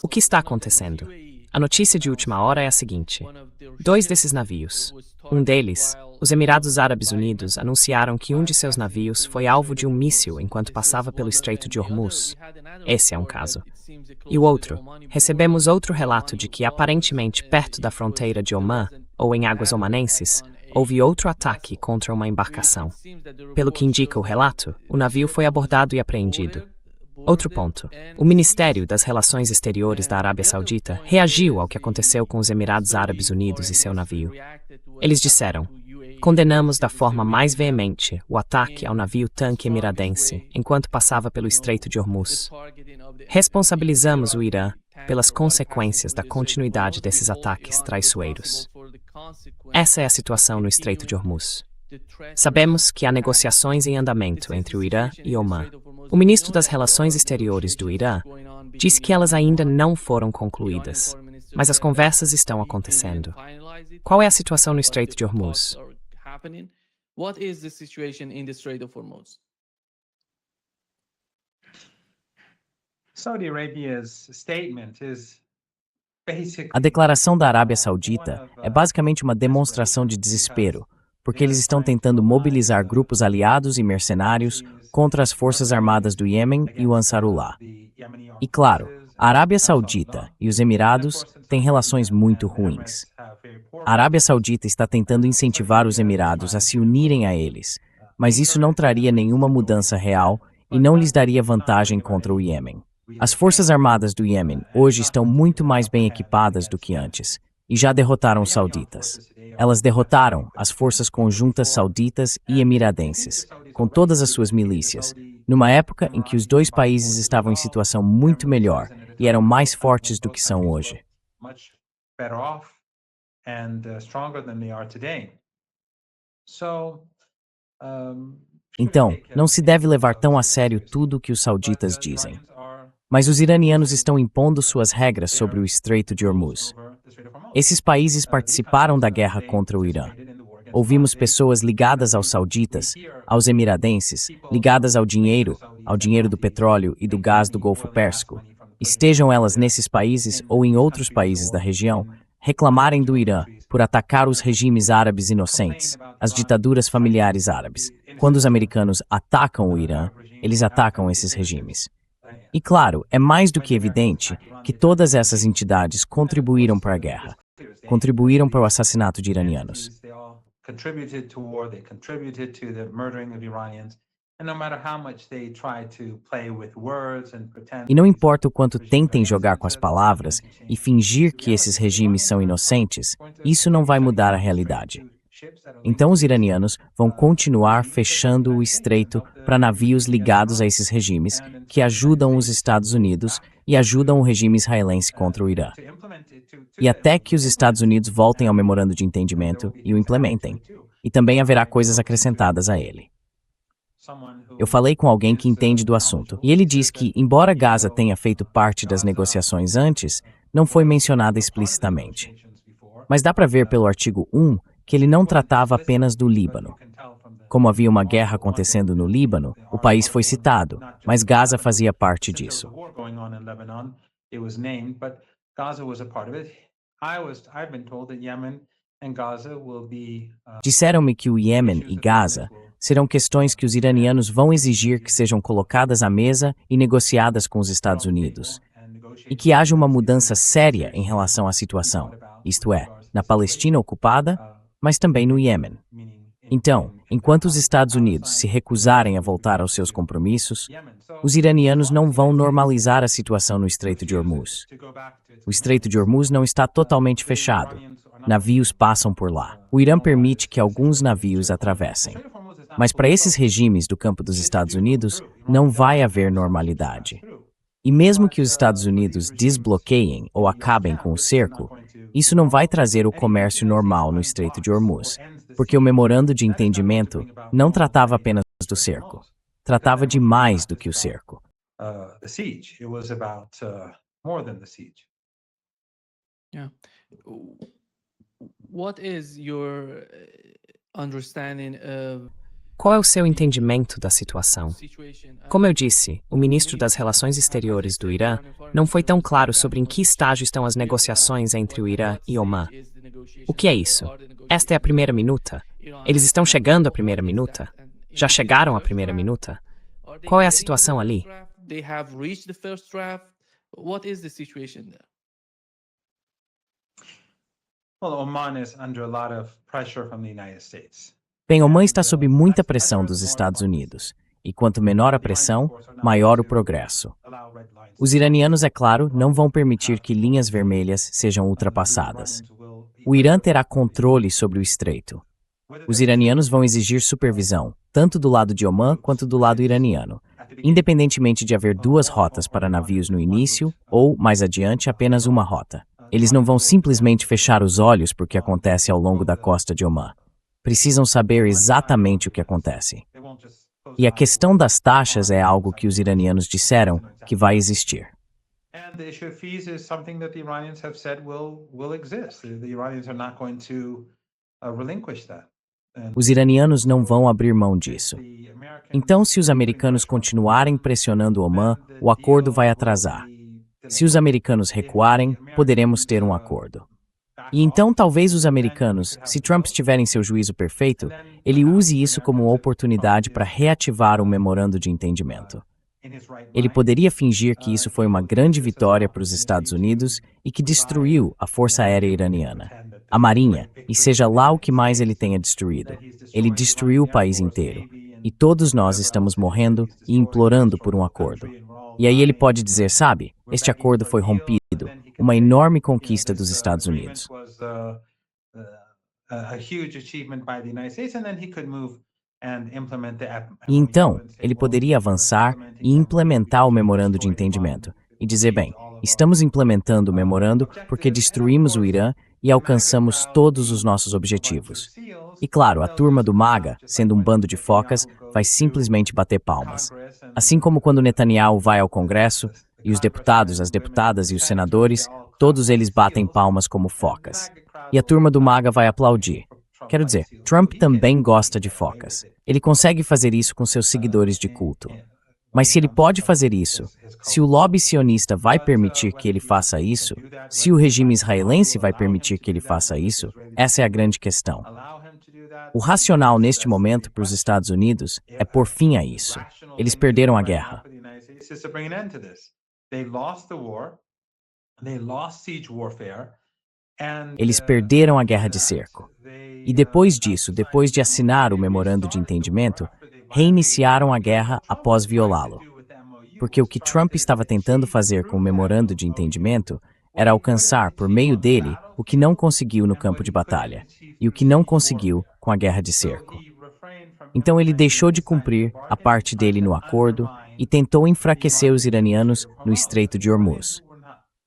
O que está acontecendo? A notícia de última hora é a seguinte: dois desses navios. Um deles, os Emirados Árabes Unidos, anunciaram que um de seus navios foi alvo de um míssil enquanto passava pelo Estreito de Hormuz. Esse é um caso. E o outro, recebemos outro relato de que, aparentemente perto da fronteira de Omã, ou em águas omanenses, houve outro ataque contra uma embarcação. Pelo que indica o relato, o navio foi abordado e apreendido. Outro ponto. O Ministério das Relações Exteriores da Arábia Saudita reagiu ao que aconteceu com os Emirados Árabes Unidos e seu navio. Eles disseram: condenamos da forma mais veemente o ataque ao navio-tanque emiradense enquanto passava pelo Estreito de Hormuz. Responsabilizamos o Irã pelas consequências da continuidade desses ataques traiçoeiros. Essa é a situação no Estreito de Hormuz. Sabemos que há negociações em andamento entre o Irã e Omã. O ministro das Relações Exteriores do Irã disse que elas ainda não foram concluídas, mas as conversas estão acontecendo. Qual é a situação no Estreito de Hormuz? Saudi Arabia's statement is A declaração da Arábia Saudita é basicamente uma demonstração de desespero, porque eles estão tentando mobilizar grupos aliados e mercenários contra as forças armadas do Iêmen e o Ansarullah. E claro, a Arábia Saudita e os Emirados têm relações muito ruins. A Arábia Saudita está tentando incentivar os Emirados a se unirem a eles, mas isso não traria nenhuma mudança real e não lhes daria vantagem contra o Iêmen. As forças armadas do Iêmen hoje estão muito mais bem equipadas do que antes e já derrotaram os sauditas. Elas derrotaram as forças conjuntas sauditas e emiradenses, com todas as suas milícias, numa época em que os dois países estavam em situação muito melhor e eram mais fortes do que são hoje. Então, não se deve levar tão a sério tudo o que os sauditas dizem. Mas os iranianos estão impondo suas regras sobre o Estreito de Hormuz. Esses países participaram da guerra contra o Irã. Ouvimos pessoas ligadas aos sauditas, aos emiradenses, ligadas ao dinheiro do petróleo e do gás do Golfo Pérsico, estejam elas nesses países ou em outros países da região, reclamarem do Irã por atacar os regimes árabes inocentes, as ditaduras familiares árabes. Quando os americanos atacam o Irã, eles atacam esses regimes. E claro, é mais do que evidente que todas essas entidades contribuíram para a guerra, contribuíram para o assassinato de iranianos. E não importa o quanto tentem jogar com as palavras e fingir que esses regimes são inocentes, isso não vai mudar a realidade. Então os iranianos vão continuar fechando o estreito para navios ligados a esses regimes que ajudam os Estados Unidos e ajudam o regime israelense contra o Irã. E até que os Estados Unidos voltem ao memorando de entendimento e o implementem. E também haverá coisas acrescentadas a ele. Eu falei com alguém que entende do assunto, e ele diz que, embora Gaza tenha feito parte das negociações antes, não foi mencionada explicitamente. Mas dá para ver pelo artigo 1 que ele não tratava apenas do Líbano. Como havia uma guerra acontecendo no Líbano, o país foi citado, mas Gaza fazia parte disso. Disseram-me que o Iêmen e Gaza serão questões que os iranianos vão exigir que sejam colocadas à mesa e negociadas com os Estados Unidos, e que haja uma mudança séria em relação à situação, isto é, na Palestina ocupada, mas também no Iêmen. Então, enquanto os Estados Unidos se recusarem a voltar aos seus compromissos, os iranianos não vão normalizar a situação no Estreito de Hormuz. O Estreito de Hormuz não está totalmente fechado. Navios passam por lá. O Irã permite que alguns navios atravessem. Mas para esses regimes do campo dos Estados Unidos, não vai haver normalidade. E mesmo que os Estados Unidos desbloqueiem ou acabem com o cerco, isso não vai trazer o comércio normal no Estreito de Hormuz, porque o memorando de entendimento não tratava apenas do cerco, tratava de mais do que o cerco. What is your understanding of Qual é o seu entendimento da situação? Como eu disse, o ministro das Relações Exteriores do Irã não foi tão claro sobre em que estágio estão as negociações entre o Irã e Omã. O que é isso? Esta é a primeira minuta? Eles estão chegando à primeira minuta? Já chegaram à primeira minuta? Qual é a situação ali? Well, Oman is under a lot of pressure from the United States. Bem, Omã está sob muita pressão dos Estados Unidos, e quanto menor a pressão, maior o progresso. Os iranianos, é claro, não vão permitir que linhas vermelhas sejam ultrapassadas. O Irã terá controle sobre o estreito. Os iranianos vão exigir supervisão, tanto do lado de Omã quanto do lado iraniano, independentemente de haver duas rotas para navios no início ou, mais adiante, apenas uma rota. Eles não vão simplesmente fechar os olhos por que acontece ao longo da costa de Omã. Precisam saber exatamente o que acontece. E a questão das taxas é algo que os iranianos disseram que vai existir. And the issue of fees is something that the Iranians have said will exist. The Iranians are not going to relinquish that. Os iranianos não vão abrir mão disso. Então, se os americanos continuarem pressionando Omã, o acordo vai atrasar. Se os americanos recuarem, poderemos ter um acordo. E então talvez os americanos, se Trump estiver em seu juízo perfeito, ele use isso como uma oportunidade para reativar o memorando de entendimento. Ele poderia fingir que isso foi uma grande vitória para os Estados Unidos e que destruiu a Força Aérea Iraniana, a Marinha, e seja lá o que mais ele tenha destruído. Ele destruiu o país inteiro. E todos nós estamos morrendo e implorando por um acordo. E aí ele pode dizer, sabe, este acordo foi rompido, uma enorme conquista dos Estados Unidos. E então, ele poderia avançar e implementar o memorando de entendimento e dizer, bem, estamos implementando o memorando porque destruímos o Irã e alcançamos todos os nossos objetivos. E claro, a turma do MAGA, sendo um bando de focas, vai simplesmente bater palmas. Assim como quando Netanyahu vai ao Congresso, e os deputados, as deputadas e os senadores, todos eles batem palmas como focas. E a turma do MAGA vai aplaudir. Quero dizer, Trump também gosta de focas. Ele consegue fazer isso com seus seguidores de culto. Mas se ele pode fazer isso, se o lobby sionista vai permitir que ele faça isso, se o regime israelense vai permitir que ele faça isso, essa é a grande questão. O racional neste momento para os Estados Unidos é pôr fim a isso. Eles perderam a guerra. Eles perderam a guerra de cerco. E depois disso, depois de assinar o memorando de entendimento, reiniciaram a guerra após violá-lo. Porque o que Trump estava tentando fazer com o memorando de entendimento era alcançar, por meio dele, o que não conseguiu no campo de batalha, e o que não conseguiu com a guerra de cerco. Então ele deixou de cumprir a parte dele no acordo e tentou enfraquecer os iranianos no Estreito de Hormuz.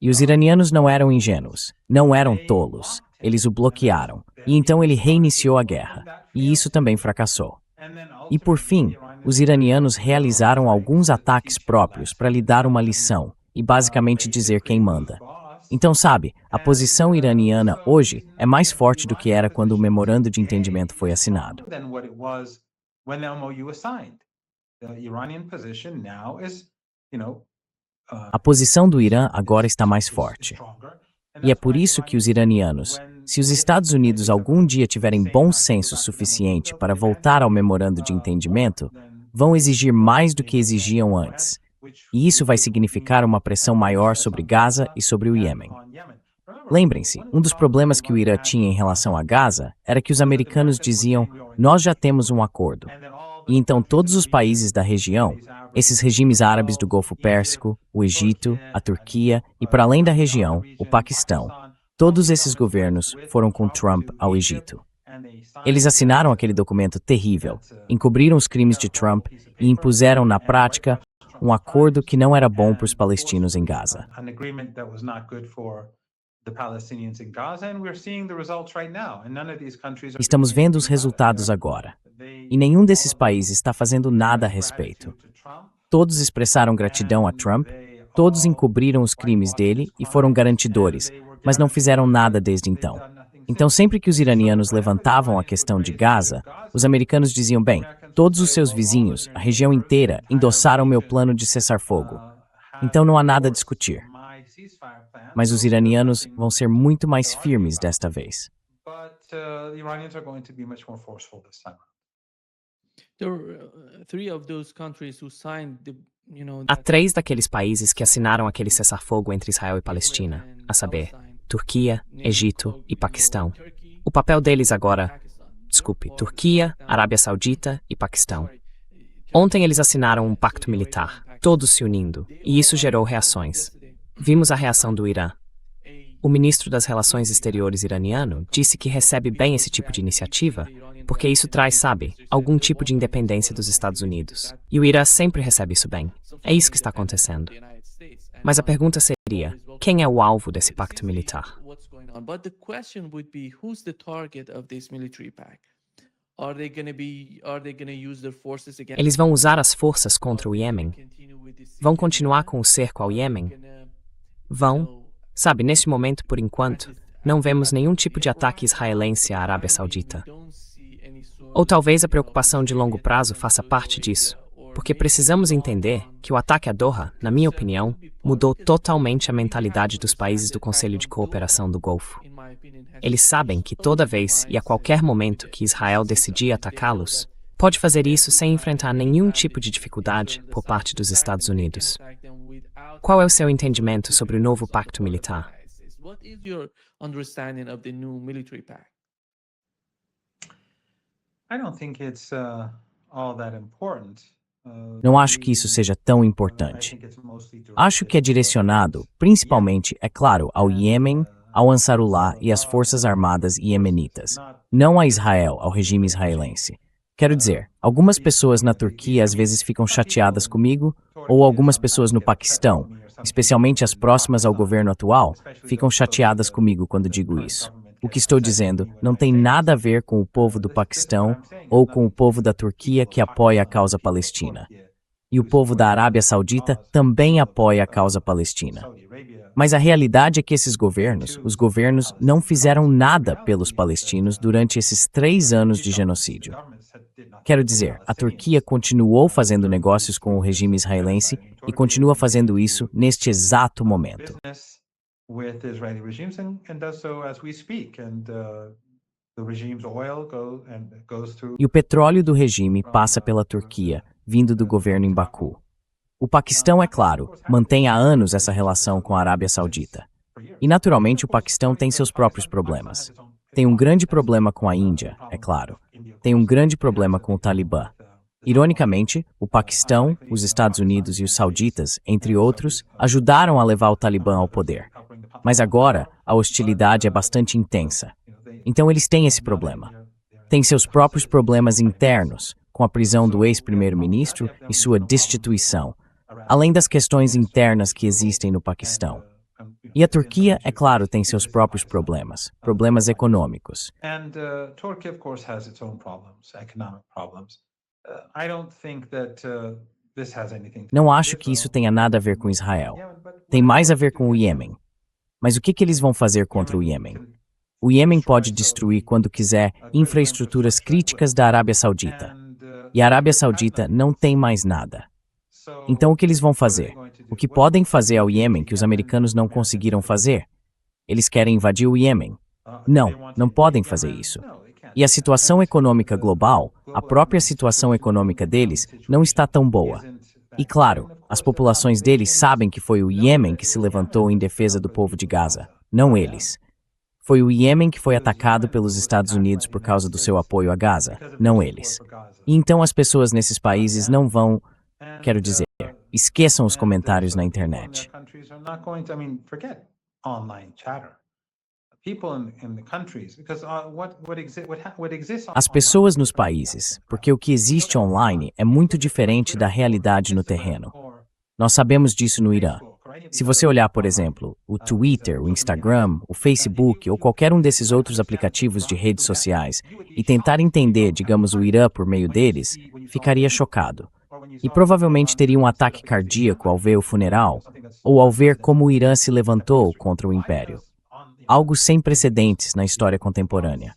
E os iranianos não eram ingênuos, não eram tolos, eles o bloquearam, e então ele reiniciou a guerra, e isso também fracassou. E por fim, os iranianos realizaram alguns ataques próprios para lhe dar uma lição e basicamente dizer quem manda. Então, sabe, a posição iraniana hoje é mais forte do que era quando o memorando de entendimento foi assinado. A posição do Irã agora está mais forte. E é por isso que os iranianos, se os Estados Unidos algum dia tiverem bom senso suficiente para voltar ao memorando de entendimento, vão exigir mais do que exigiam antes. E isso vai significar uma pressão maior sobre Gaza e sobre o Iêmen. Lembrem-se, um dos problemas que o Irã tinha em relação a Gaza era que os americanos diziam, nós já temos um acordo. E então todos os países da região, esses regimes árabes do Golfo Pérsico, o Egito, a Turquia e, para além da região, o Paquistão, todos esses governos foram com Trump ao Egito. Eles assinaram aquele documento terrível, encobriram os crimes de Trump e impuseram na prática um acordo que não era bom para os palestinos em Gaza. Estamos vendo os resultados agora. E nenhum desses países está fazendo nada a respeito. Todos expressaram gratidão a Trump, todos encobriram os crimes dele e foram garantidores, mas não fizeram nada desde então. Então, sempre que os iranianos levantavam a questão de Gaza, os americanos diziam, bem, Todos os seus vizinhos, a região inteira, endossaram meu plano de cessar-fogo. Então não há nada a discutir. Mas os iranianos vão ser muito mais firmes desta vez. Há 3 daqueles países que assinaram aquele cessar-fogo entre Israel e Palestina, a saber, Turquia, Egito e Paquistão. O papel deles agora... Desculpe, Turquia, Arábia Saudita e Paquistão. Ontem eles assinaram um pacto militar, todos se unindo, e isso gerou reações. Vimos a reação do Irã. O ministro das Relações Exteriores iraniano disse que recebe bem esse tipo de iniciativa, porque isso traz, sabe, algum tipo de independência dos Estados Unidos. E o Irã sempre recebe isso bem. É isso que está acontecendo. Mas a pergunta seria, quem é o alvo desse pacto militar? Eles vão usar as forças contra o Iêmen? Vão continuar com o cerco ao Iêmen? Vão? Sabe, neste momento, por enquanto, não vemos nenhum tipo de ataque israelense à Arábia Saudita. Ou talvez a preocupação de longo prazo faça parte disso, porque precisamos entender que o ataque a Doha, na minha opinião, mudou totalmente a mentalidade dos países do Conselho de Cooperação do Golfo. Eles sabem que toda vez e a qualquer momento que Israel decidir atacá-los, pode fazer isso sem enfrentar nenhum tipo de dificuldade por parte dos Estados Unidos. Qual é o seu entendimento sobre o novo pacto militar? Não acho que isso seja tão importante. Acho que é direcionado, principalmente, é claro, ao Iêmen, ao Ansarullah e às forças armadas iemenitas, não a Israel, ao regime israelense. Quero dizer, algumas pessoas na Turquia às vezes ficam chateadas comigo, ou algumas pessoas no Paquistão, especialmente as próximas ao governo atual, ficam chateadas comigo quando digo isso. O que estou dizendo não tem nada a ver com o povo do Paquistão ou com o povo da Turquia que apoia a causa palestina. E o povo da Arábia Saudita também apoia a causa palestina. Mas a realidade é que esses governos, os governos, não fizeram nada pelos palestinos durante esses 3 anos de genocídio. Quero dizer, a Turquia continuou fazendo negócios com o regime israelense e continua fazendo isso neste exato momento. E o petróleo do regime passa pela Turquia, vindo do governo em Baku. O Paquistão, é claro, mantém há anos essa relação com a Arábia Saudita. E, naturalmente, o Paquistão tem seus próprios problemas. Tem um grande problema com a Índia, é claro. Tem um grande problema com o Talibã. Ironicamente, o Paquistão, os Estados Unidos e os sauditas, entre outros, ajudaram a levar o Talibã ao poder. Mas agora, a hostilidade é bastante intensa. Então eles têm esse problema. Têm seus próprios problemas internos, com a prisão do ex-primeiro-ministro e sua destituição, além das questões internas que existem no Paquistão. E a Turquia, é claro, tem seus próprios problemas, problemas econômicos. Não acho que isso tenha nada a ver com Israel. Tem mais a ver com o Iêmen. Mas o que eles vão fazer contra o Iêmen? O Iêmen pode destruir, quando quiser, infraestruturas críticas da Arábia Saudita. E a Arábia Saudita não tem mais nada. Então o que eles vão fazer? O que podem fazer ao Iêmen que os americanos não conseguiram fazer? Eles querem invadir o Iêmen. Não podem fazer isso. E a situação econômica global, a própria situação econômica deles, não está tão boa. E claro, as populações deles sabem que foi o Iêmen que se levantou em defesa do povo de Gaza, não eles. Foi o Iêmen que foi atacado pelos Estados Unidos por causa do seu apoio a Gaza, não eles. E então as pessoas nesses países não vão, quero dizer, esqueçam os comentários na internet. As pessoas nos países, porque o que existe online é muito diferente da realidade no terreno. Nós sabemos disso no Irã. Se você olhar, por exemplo, o Twitter, o Instagram, o Facebook ou qualquer um desses outros aplicativos de redes sociais e tentar entender, digamos, o Irã por meio deles, ficaria chocado. E provavelmente teria um ataque cardíaco ao ver o funeral ou ao ver como o Irã se levantou contra o Império. Algo sem precedentes na história contemporânea.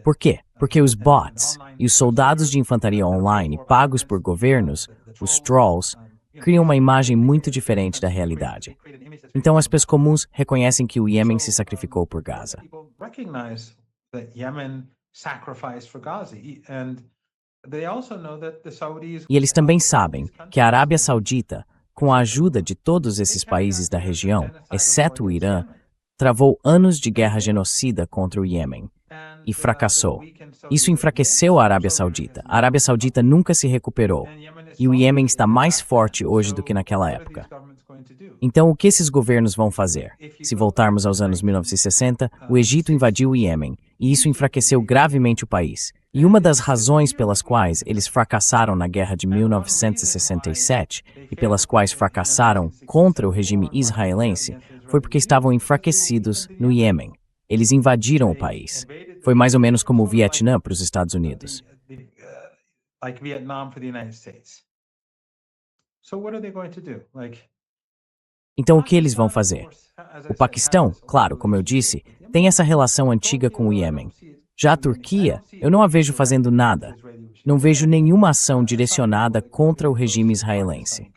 Por quê? Porque os bots e os soldados de infantaria online pagos por governos, os trolls, criam uma imagem muito diferente da realidade. Então as pessoas comuns reconhecem que o Iêmen se sacrificou por Gaza. E eles também sabem que a Arábia Saudita, com a ajuda de todos esses países da região, exceto o Irã, travou anos de guerra genocida contra o Iêmen e fracassou. Isso enfraqueceu a Arábia Saudita. A Arábia Saudita nunca se recuperou e o Iêmen está mais forte hoje do que naquela época. Então, o que esses governos vão fazer? Se voltarmos aos anos 1960, o Egito invadiu o Iêmen e isso enfraqueceu gravemente o país. E uma das razões pelas quais eles fracassaram na guerra de 1967 e pelas quais fracassaram contra o regime israelense foi porque estavam enfraquecidos no Iêmen. Eles invadiram o país. Foi mais ou menos como o Vietnã para os Estados Unidos. Então, o que eles vão fazer? O Paquistão, claro, como eu disse, tem essa relação antiga com o Iêmen. Já a Turquia, eu não a vejo fazendo nada. Não vejo nenhuma ação direcionada contra o regime israelense.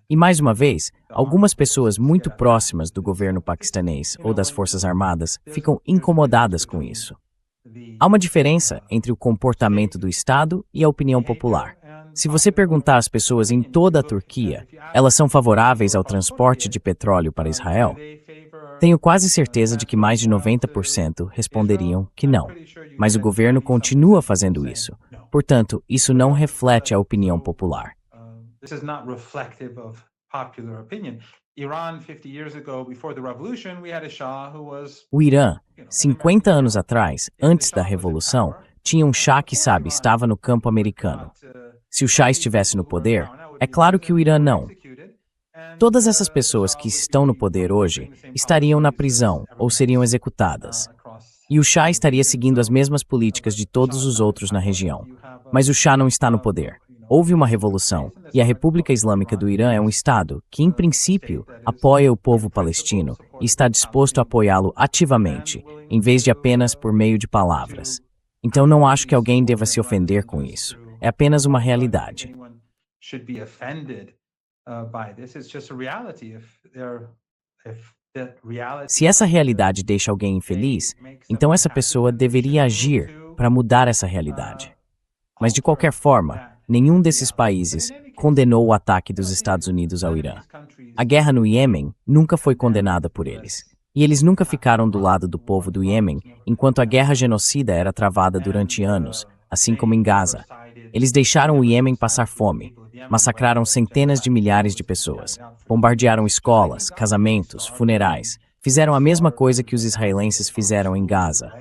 E mais uma vez, algumas pessoas muito próximas do governo paquistanês ou das Forças Armadas ficam incomodadas com isso. Há uma diferença entre o comportamento do Estado e a opinião popular. Se você perguntar às pessoas em toda a Turquia, elas são favoráveis ao transporte de petróleo para Israel? Tenho quase certeza de que mais de 90% responderiam que não. Mas o governo continua fazendo isso. Portanto, isso não reflete a opinião popular. O Irã, 50 anos atrás, antes da Revolução, tinha um Shah que, estava no campo americano. Se o Shah estivesse no poder, é claro que o Irã não. Todas essas pessoas que estão no poder hoje estariam na prisão ou seriam executadas. E o Shah estaria seguindo as mesmas políticas de todos os outros na região. Mas o Shah não está no poder. Houve uma revolução, e a República Islâmica do Irã é um Estado que, em princípio, apoia o povo palestino e está disposto a apoiá-lo ativamente, em vez de apenas por meio de palavras. Então não acho que alguém deva se ofender com isso. É apenas uma realidade. Se essa realidade deixa alguém infeliz, então essa pessoa deveria agir para mudar essa realidade. Mas de qualquer forma, nenhum desses países condenou o ataque dos Estados Unidos ao Irã. A guerra no Iêmen nunca foi condenada por eles. E eles nunca ficaram do lado do povo do Iêmen enquanto a guerra genocida era travada durante anos, assim como em Gaza. Eles deixaram o Iêmen passar fome, massacraram centenas de milhares de pessoas, bombardearam escolas, casamentos, funerais, fizeram a mesma coisa que os israelenses fizeram em Gaza.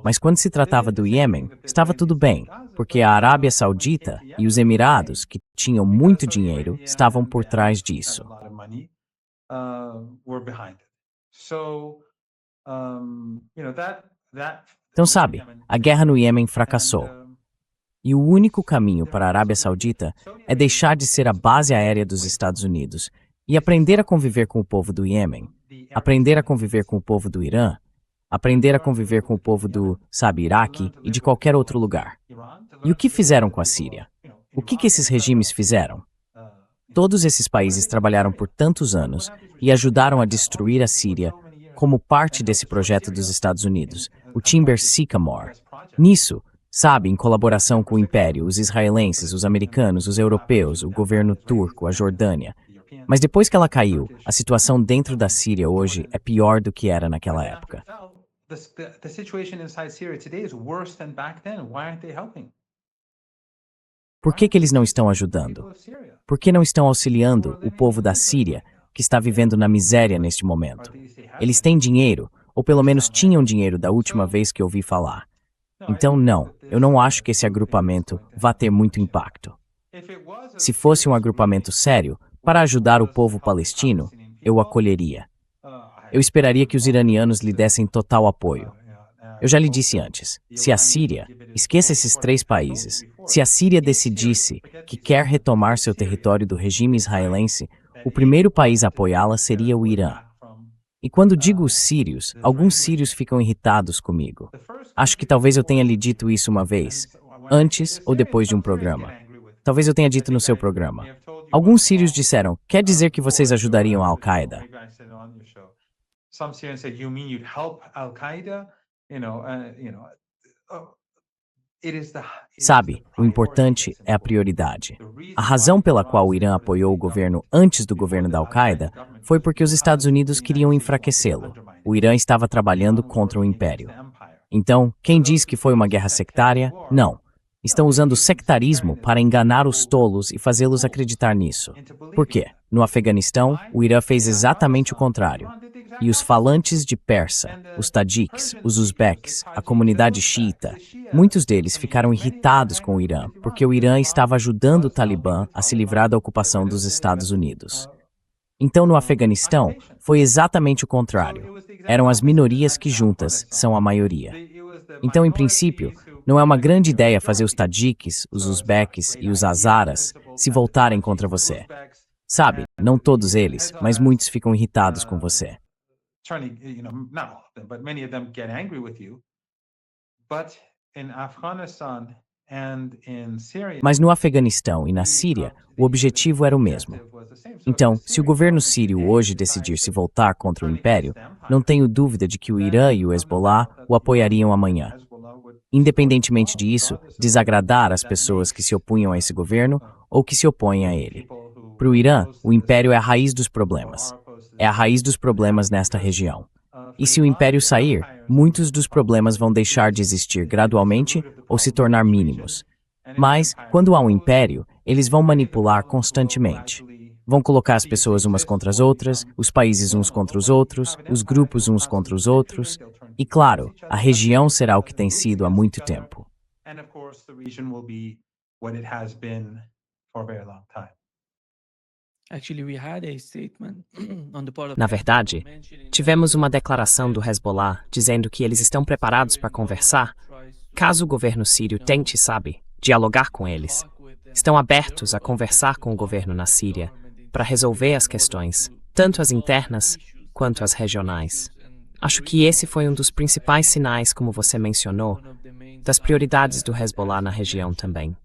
Mas quando se tratava do Iêmen, estava tudo bem, porque a Arábia Saudita e os Emirados, que tinham muito dinheiro, estavam por trás disso. Então, a guerra no Iêmen fracassou. E o único caminho para a Arábia Saudita é deixar de ser a base aérea dos Estados Unidos e aprender a conviver com o povo do Iêmen, aprender a conviver com o povo do Irã, aprender a conviver com o povo do, Iraque e de qualquer outro lugar. E o que fizeram com a Síria? O que esses regimes fizeram? Todos esses países trabalharam por tantos anos e ajudaram a destruir a Síria como parte desse projeto dos Estados Unidos, o Timber Sycamore. Nisso, em colaboração com o Império, os israelenses, os americanos, os europeus, o governo turco, a Jordânia. Mas depois que ela caiu, a situação dentro da Síria hoje é pior do que era naquela época. Por que eles não estão ajudando? Por que não estão auxiliando o povo da Síria, que está vivendo na miséria neste momento? Eles têm dinheiro, ou pelo menos tinham dinheiro da última vez que ouvi falar. Então, não, eu não acho que esse agrupamento vá ter muito impacto. Se fosse um agrupamento sério, para ajudar o povo palestino, eu o acolheria. Eu esperaria que os iranianos lhe dessem total apoio. Eu já lhe disse antes, se a Síria, esqueça esses 3 países, se a Síria decidisse que quer retomar seu território do regime israelense, o primeiro país a apoiá-la seria o Irã. E quando digo os sírios, alguns sírios ficam irritados comigo. Acho que talvez eu tenha lhe dito isso uma vez, antes ou depois de um programa. Talvez eu tenha dito no seu programa. Alguns sírios disseram, quer dizer que vocês ajudariam a Al-Qaeda? Some Syrians said, "You mean you'd help Al Qaeda?" Sabe, o importante é a prioridade. A razão pela qual o Irã apoiou o governo antes do governo da Al-Qaeda foi porque os Estados Unidos queriam enfraquecê-lo. O Irã estava trabalhando contra o império. Então, quem diz que foi uma guerra sectária? Não. Estão usando o sectarismo para enganar os tolos e fazê-los acreditar nisso. Por quê? No Afeganistão, o Irã fez exatamente o contrário. E os falantes de persa, os tajiques, os uzbeques, a comunidade xiita, muitos deles ficaram irritados com o Irã, porque o Irã estava ajudando o Talibã a se livrar da ocupação dos Estados Unidos. Então, no Afeganistão, foi exatamente o contrário. Eram as minorias que juntas são a maioria. Então, em princípio, não é uma grande ideia fazer os tajiques, os uzbeques e os hazaras se voltarem contra você. Sabe, não todos eles, mas muitos ficam irritados com você. Mas no Afeganistão e na Síria, o objetivo era o mesmo. Então, se o governo sírio hoje decidir se voltar contra o império, não tenho dúvida de que o Irã e o Hezbollah o apoiariam amanhã. Independentemente disso, desagradar as pessoas que se opunham a esse governo ou que se opõem a ele. Para o Irã, o império é a raiz dos problemas. É a raiz dos problemas nesta região. E se o império sair, muitos dos problemas vão deixar de existir gradualmente ou se tornar mínimos. Mas, quando há um império, eles vão manipular constantemente. Vão colocar as pessoas umas contra as outras, os países uns contra os outros, os grupos uns contra os outros. E claro, a região será o que tem sido há muito tempo. Na verdade, tivemos uma declaração do Hezbollah dizendo que eles estão preparados para conversar, caso o governo sírio tente, dialogar com eles. Estão abertos a conversar com o governo na Síria para resolver as questões, tanto as internas quanto as regionais. Acho que esse foi um dos principais sinais, como você mencionou, das prioridades do Hezbollah na região também.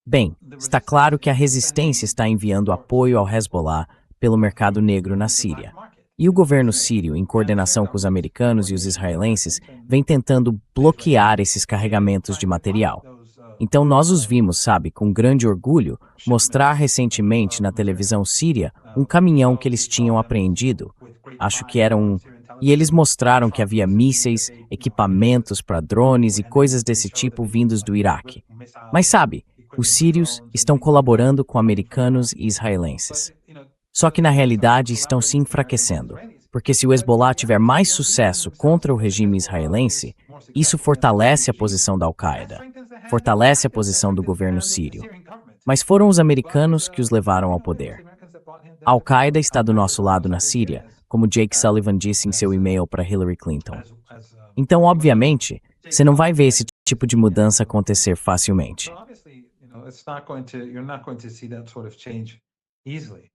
Bem, está claro que a resistência está enviando apoio ao Hezbollah pelo mercado negro na Síria. E o governo sírio, em coordenação com os americanos e os israelenses, vem tentando bloquear esses carregamentos de material. Então nós os vimos, com grande orgulho, mostrar recentemente na televisão síria um caminhão que eles tinham apreendido. Acho que era E eles mostraram que havia mísseis, equipamentos para drones e coisas desse tipo vindos do Iraque. Mas os sírios estão colaborando com americanos e israelenses. Só que na realidade estão se enfraquecendo, porque se o Hezbollah tiver mais sucesso contra o regime israelense, isso fortalece a posição da Al-Qaeda, fortalece a posição do governo sírio. Mas foram os americanos que os levaram ao poder. A Al-Qaeda está do nosso lado na Síria, como Jake Sullivan disse em seu e-mail para Hillary Clinton. Então, obviamente, você não vai ver esse tipo de mudança acontecer facilmente. You're not going to see that sort of change easily.